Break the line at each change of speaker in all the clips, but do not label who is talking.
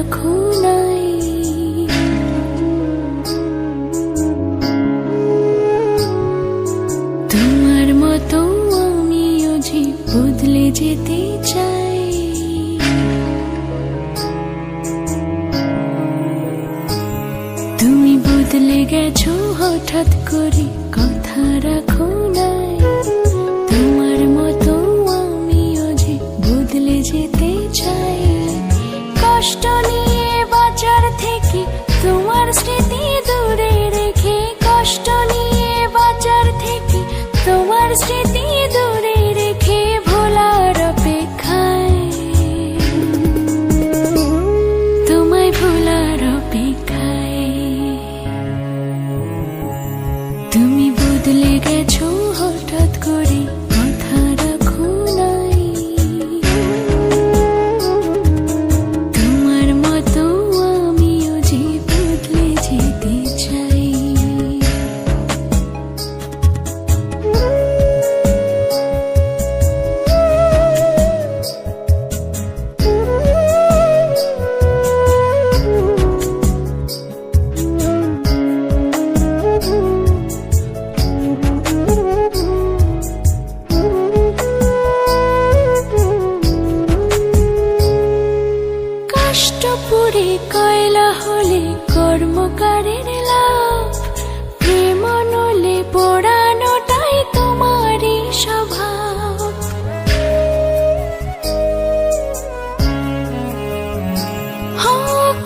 রাখো নাই। তোমার মতো আমিও যে বদলে যেতে চাই। তুমি বদলে গেছো হঠাৎ করে, কথা রাখো নাই। তোমার মতো আমিও যে বদলে যেতে চাই। কষ্ট নিয়ে বাঁচার থেকে তোমার স্মৃতি দূরে রেখে, কষ্ট নিয়ে বাঁচার থেকে তোমার স্মৃতি দূরে রেখে ভোলার অপেক্ষায়, তোমায় ভোলার অপেক্ষায়। তুমি বদলে গেছো হঠাৎ করে, কথা রাখো নাই। তোমার মতো আমিও যে বদলে যেতে চাই। কষ্টপুরে কয়লা হলে কর্মকারের লাভ, প্রেম নলে পোড়ানোটাই তোমারই স্বভাব।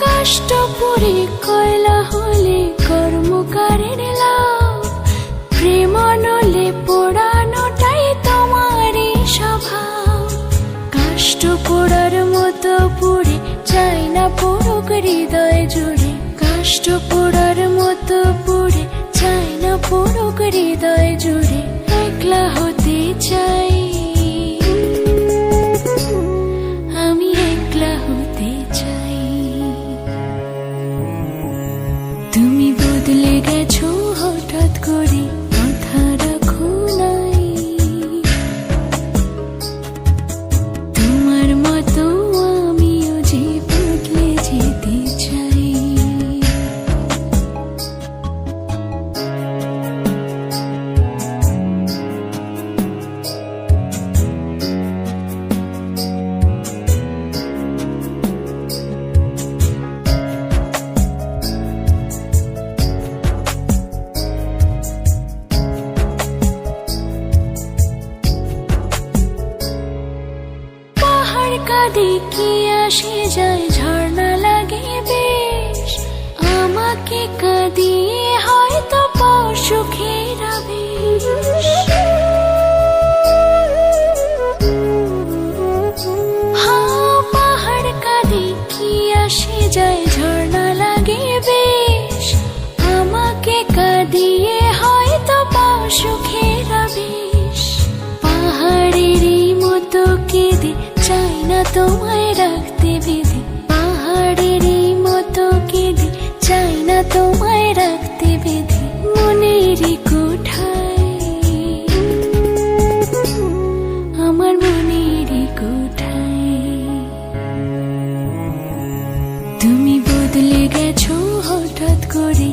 কষ্টপুরে কয়লা হলে কর্মকারের লাভ, প্রেম নলে পোড়ানোটাই তোমারই স্বভাব। কাষ্ট পোড়ার মতো পুড়ে চাই না পুরুক হৃদয় জুড়ে, কাষ্ট পোড়ার মতো পুড়ে চাই না পুরুক হৃদয় জুড়ে। একলা হতে চাই, আমি একলা হতে চাই। তুমি বদলে গেছো হঠাৎ করে, কথা রাখো নাই। তোমার মতো আমিও যে বদলে যেতে চাই। কাঁদে কি আসে যায়, ঝর্ণা লাগে বেশ। আমাকে কাঁদিয়ে হয়তো পাও সুখের আবেশ। পাহাড় কাঁদে কি আসে যায়, ঝর্ণা লাগে বেশ। আমাকে কাঁদিয়ে হয়তো পাও সুখের আবেশ। পাহাড়েরই মতো কেঁদে চাই না তোমায় রাখতে বেঁধে, পাহাড়েরই মতো কেঁদে চাই না তোমায় রাখতে বেঁধে। মনেরই কোঠায়, আমার মনেরই কোঠায়। তুমি বদলে গেছো হঠাৎ করে,